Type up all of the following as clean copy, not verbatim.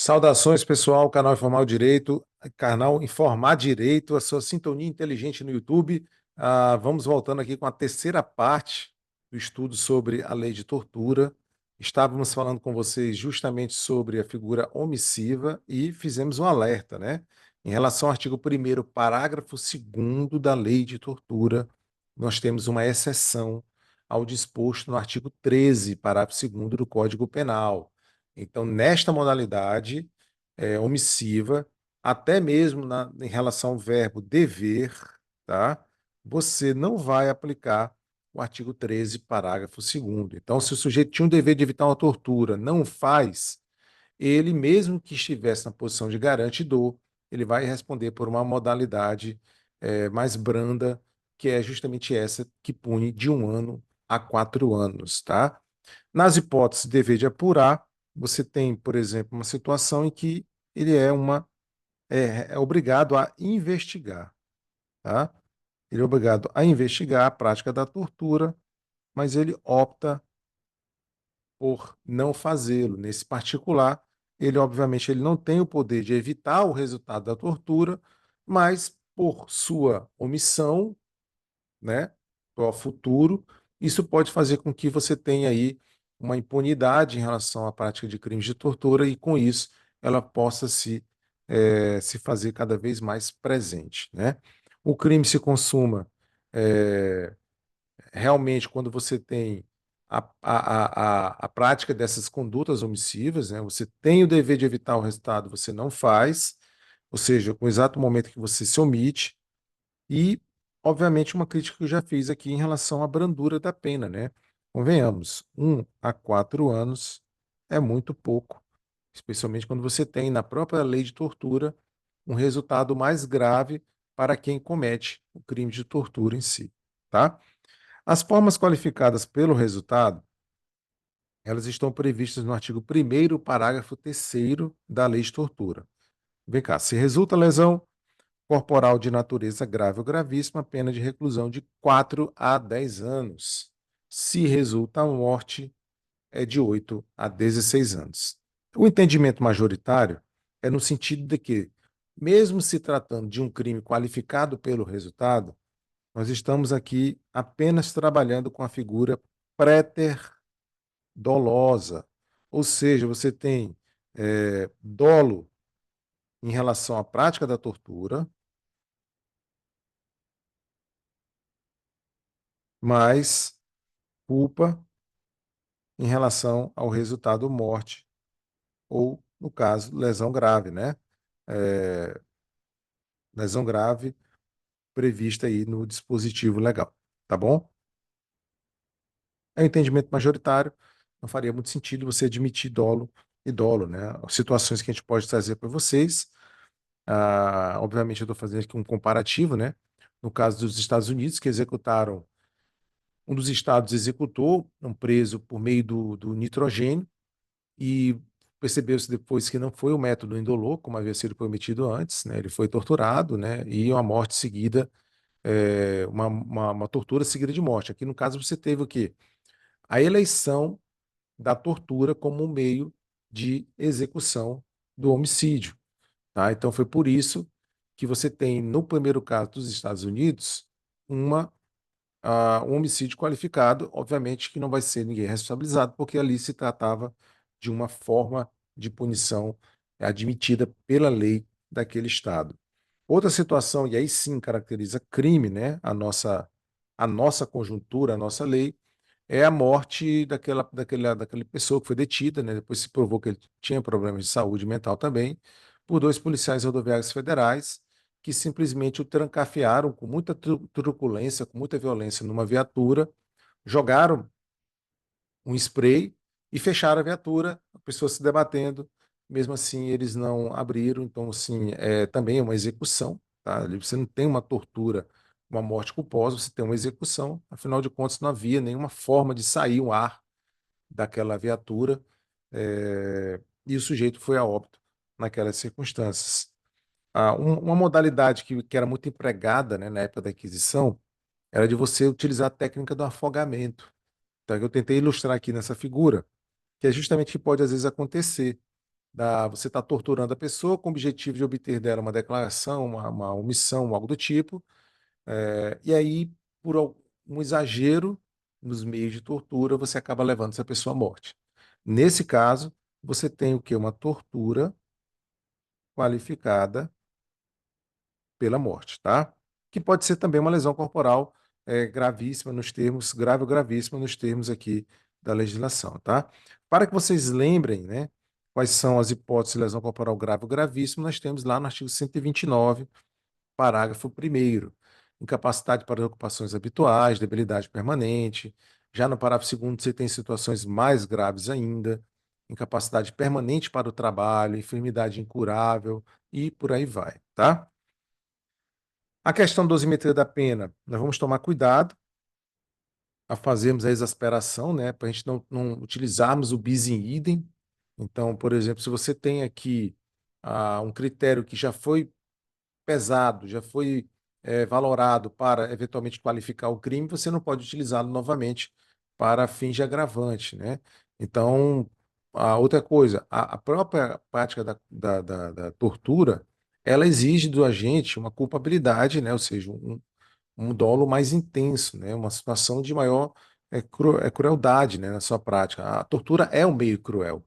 Saudações, pessoal, canal Informar Direito, canal Informar Direito, a sua sintonia inteligente no YouTube. Vamos voltando aqui com a terceira parte do estudo sobre a lei de tortura. Estávamos falando com vocês justamente sobre a figura omissiva e fizemos um alerta, né? Em relação ao artigo 1º, parágrafo 2º da lei de tortura, nós temos uma exceção ao disposto no artigo 13, parágrafo 2º do Código Penal. Então, nesta modalidade omissiva, até mesmo em relação ao verbo dever, tá? Você não vai aplicar o artigo 13, parágrafo 2º. Então, se o sujeito tinha um dever de evitar uma tortura, não faz, ele, mesmo que estivesse na posição de garantidor, ele vai responder por uma modalidade mais branda, que é justamente essa que pune de 1 ano a 4 anos, tá? Nas hipóteses de dever de apurar, você tem, por exemplo, uma situação em que ele é obrigado a investigar, tá? Ele é obrigado a investigar a prática da tortura, mas ele opta por não fazê-lo. Nesse particular, ele obviamente ele não tem o poder de evitar o resultado da tortura, mas por sua omissão, né, para o futuro, isso pode fazer com que você tenha aí uma impunidade em relação à prática de crimes de tortura e, com isso, ela possa se fazer cada vez mais presente, né? O crime se consuma é, realmente quando você tem a prática dessas condutas omissivas, né? Você tem o dever de evitar o resultado, você não faz, ou seja, com o exato momento que você se omite, e, obviamente, uma crítica que eu já fiz aqui em relação à brandura da pena, né? Convenhamos, 1 a 4 anos é muito pouco, especialmente quando você tem na própria lei de tortura um resultado mais grave para quem comete o crime de tortura em si, tá? As formas qualificadas pelo resultado, elas estão previstas no artigo 1º, parágrafo 3º da lei de tortura. Vem cá, se resulta lesão corporal de natureza grave ou gravíssima, pena de reclusão de 4 a 10 anos. Se resulta a morte, é de 8 a 16 anos. O entendimento majoritário é no sentido de que, mesmo se tratando de um crime qualificado pelo resultado, nós estamos aqui apenas trabalhando com a figura préter-dolosa, ou seja, você tem dolo em relação à prática da tortura, mas culpa em relação ao resultado morte ou, no caso, lesão grave, né? É, lesão grave prevista aí no dispositivo legal, tá bom? É um entendimento majoritário, não faria muito sentido você admitir dolo e dolo, né? Situações que a gente pode trazer para vocês. Obviamente, eu estou fazendo aqui um comparativo, né? No caso dos Estados Unidos, que executaram, um dos estados executou um preso por meio do nitrogênio, e percebeu-se depois que não foi o método indolor, como havia sido prometido antes, né? Ele foi torturado, né? E uma morte seguida, uma tortura seguida de morte. Aqui no caso você teve o quê? A eleição da tortura como um meio de execução do homicídio, tá? Então foi por isso que você tem, no primeiro caso dos Estados Unidos, um homicídio qualificado, obviamente que não vai ser ninguém responsabilizado, porque ali se tratava de uma forma de punição admitida pela lei daquele estado. Outra situação, e aí sim caracteriza crime, né? A nossa conjuntura, a nossa lei, é a morte daquela pessoa que foi detida, né? Depois se provou que ele tinha problemas de saúde mental também, por dois policiais rodoviários federais que simplesmente o trancafiaram com muita truculência, com muita violência numa viatura, jogaram um spray e fecharam a viatura, a pessoa se debatendo, mesmo assim eles não abriram, então assim, também é uma execução, tá? Você não tem uma tortura, uma morte culposa, você tem uma execução, afinal de contas não havia nenhuma forma de sair um ar daquela viatura, e o sujeito foi a óbito naquelas circunstâncias. Uma modalidade que era muito empregada, né, na época da aquisição era de você utilizar a técnica do afogamento. Então, eu tentei ilustrar aqui nessa figura, que é justamente o que pode às vezes acontecer. você está torturando a pessoa com o objetivo de obter dela uma declaração, uma omissão, algo do tipo, e aí, um exagero nos meios de tortura, você acaba levando essa pessoa à morte. Nesse caso, você tem o quê? Uma tortura qualificada pela morte, tá? Que pode ser também uma lesão corporal gravíssima nos termos, grave ou gravíssima nos termos aqui da legislação, tá? Para que vocês lembrem, né, quais são as hipóteses de lesão corporal grave ou gravíssima, nós temos lá no artigo 129, parágrafo 1º, incapacidade para ocupações habituais, debilidade permanente. Já no parágrafo 2º, você tem situações mais graves ainda, incapacidade permanente para o trabalho, enfermidade incurável e por aí vai, tá? A questão da dosimetria da pena, nós vamos tomar cuidado a fazermos a exasperação, né, para a gente não utilizarmos o bis in idem. Então, por exemplo, se você tem aqui um critério que já foi pesado, já foi valorado para eventualmente qualificar o crime, você não pode utilizá-lo novamente para fins de agravante, né? Então, a outra coisa, a própria prática da tortura, ela exige do agente uma culpabilidade, né? Ou seja, um dolo mais intenso, né? Uma situação de maior crueldade, né? Na sua prática. A tortura é um meio cruel.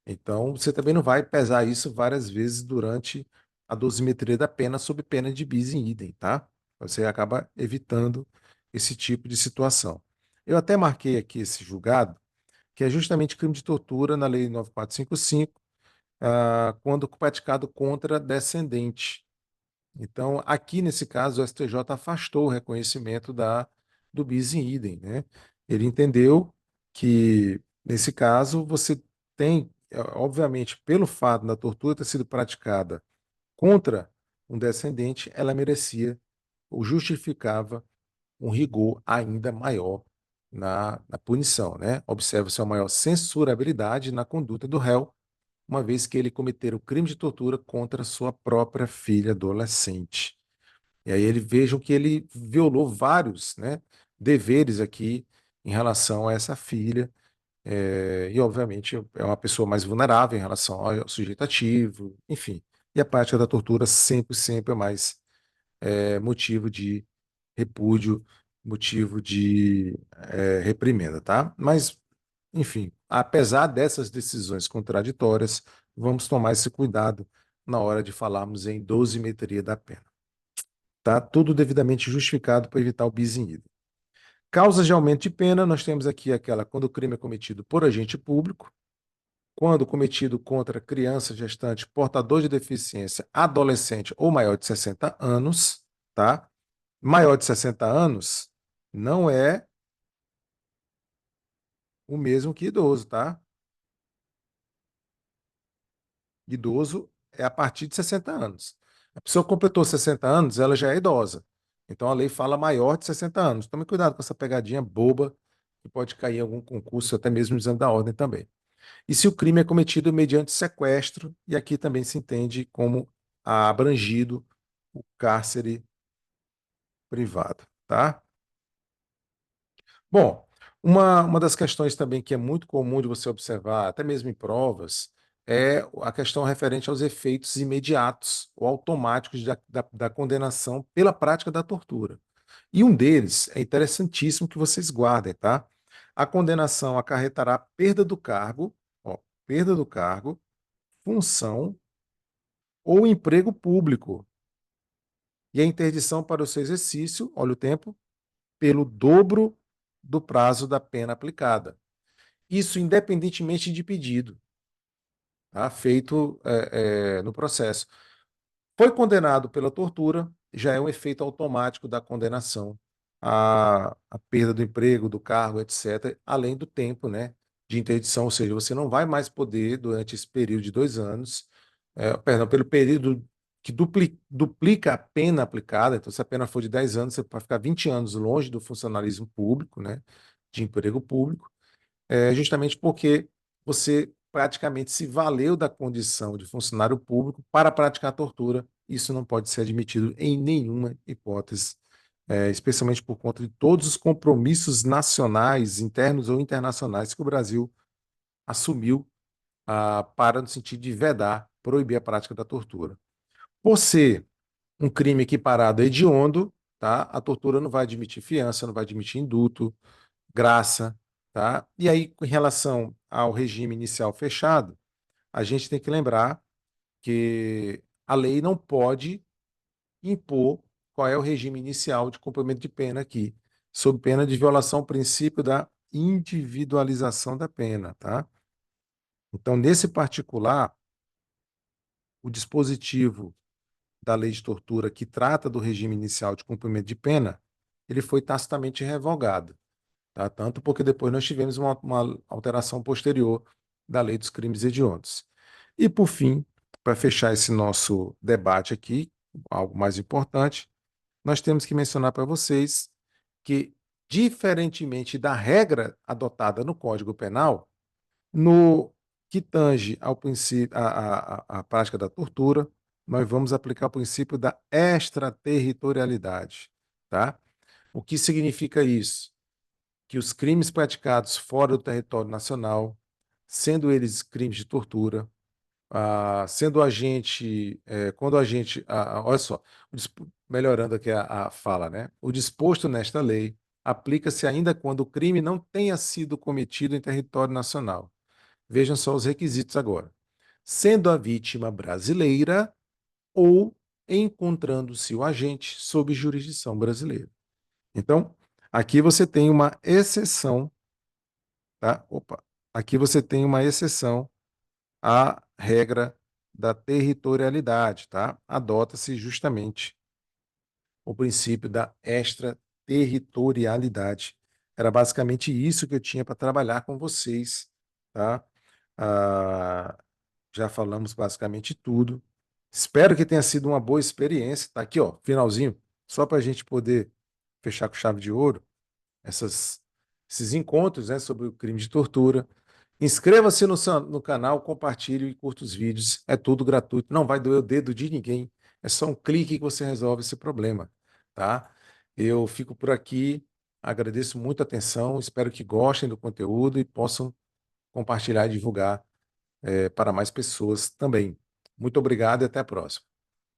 Então, você também não vai pesar isso várias vezes durante a dosimetria da pena, sob pena de bis in idem, tá? Você acaba evitando esse tipo de situação. Eu até marquei aqui esse julgado, que é justamente crime de tortura na Lei 9455, quando praticado contra descendente. Então, aqui nesse caso, o STJ afastou o reconhecimento do bis in idem, né? Ele entendeu que, nesse caso, você tem, obviamente, pelo fato da tortura ter sido praticada contra um descendente, ela merecia ou justificava um rigor ainda maior na punição, né? Observa-se uma maior censurabilidade na conduta do réu, uma vez que ele cometeu o crime de tortura contra sua própria filha adolescente. E aí ele vejam que ele violou vários, né, deveres aqui em relação a essa filha, e obviamente é uma pessoa mais vulnerável em relação ao sujeito ativo, enfim. E a prática da tortura sempre, sempre é mais motivo de repúdio, motivo de reprimenda, tá? Mas, enfim, apesar dessas decisões contraditórias, vamos tomar esse cuidado na hora de falarmos em dosimetria da pena. Tá? Tudo devidamente justificado para evitar o bis in idem. Causas de aumento de pena, nós temos aqui aquela quando o crime é cometido por agente público, quando cometido contra criança, gestante, portador de deficiência, adolescente ou maior de 60 anos, tá? Maior de 60 anos não é o mesmo que idoso, tá? Idoso é a partir de 60 anos. A pessoa completou 60 anos, ela já é idosa. Então a lei fala maior de 60 anos. Tome cuidado com essa pegadinha boba que pode cair em algum concurso, até mesmo no exame da ordem também. E se o crime é cometido mediante sequestro, e aqui também se entende como abrangido o cárcere privado, tá? Bom, uma das questões também que é muito comum de você observar, até mesmo em provas, é a questão referente aos efeitos imediatos ou automáticos da condenação pela prática da tortura. E um deles é interessantíssimo que vocês guardem, tá? A condenação acarretará perda do cargo, ó, perda do cargo, função ou emprego público, e a interdição para o seu exercício, olha o tempo, pelo dobro do prazo da pena aplicada. Isso independentemente de pedido, tá? Feito no processo. Foi condenado pela tortura, já é um efeito automático da condenação à perda do emprego, do cargo, etc., além do tempo, né, de interdição, ou seja, você não vai mais poder, durante esse período de 2 anos, perdão, pelo período que duplica a pena aplicada, então se a pena for de 10 anos, você vai ficar 20 anos longe do funcionalismo público, né, de emprego público, justamente porque você praticamente se valeu da condição de funcionário público para praticar tortura. Isso não pode ser admitido em nenhuma hipótese, especialmente por conta de todos os compromissos nacionais, internos ou internacionais que o Brasil assumiu para no sentido de vedar, proibir a prática da tortura. Por ser um crime equiparado a hediondo, tá? A tortura não vai admitir fiança, não vai admitir indulto, graça, tá? E aí, em relação ao regime inicial fechado, a gente tem que lembrar que a lei não pode impor qual é o regime inicial de cumprimento de pena aqui, sob pena de violação ao princípio da individualização da pena, tá? Então, nesse particular, o dispositivo da lei de tortura que trata do regime inicial de cumprimento de pena, ele foi tacitamente revogado, tá? Tanto porque depois nós tivemos uma alteração posterior da lei dos crimes hediondos. E, por fim, para fechar esse nosso debate aqui, algo mais importante, nós temos que mencionar para vocês que, diferentemente da regra adotada no Código Penal, no que tange ao princípio, a prática da tortura, nós vamos aplicar o princípio da extraterritorialidade, tá? O que significa isso? Que os crimes praticados fora do território nacional, sendo eles crimes de tortura, sendo a gente, quando a gente, olha só, melhorando aqui a fala, né? O disposto nesta lei aplica-se ainda quando o crime não tenha sido cometido em território nacional. Vejam só os requisitos agora. Sendo a vítima brasileira ou encontrando-se o agente sob jurisdição brasileira. Então, aqui você tem uma exceção, tá? Opa, aqui você tem uma exceção à regra da territorialidade, tá? Adota-se justamente o princípio da extraterritorialidade. Era basicamente isso que eu tinha para trabalhar com vocês, tá? Ah, já falamos basicamente tudo. Espero que tenha sido uma boa experiência. Tá aqui, ó, finalzinho, só para a gente poder fechar com chave de ouro esses encontros, né, sobre o crime de tortura. Inscreva-se no canal, compartilhe e curta os vídeos. É tudo gratuito, não vai doer o dedo de ninguém. É só um clique que você resolve esse problema, tá? Eu fico por aqui, agradeço muito a atenção, espero que gostem do conteúdo e possam compartilhar e divulgar para mais pessoas também. Muito obrigado e até a próxima.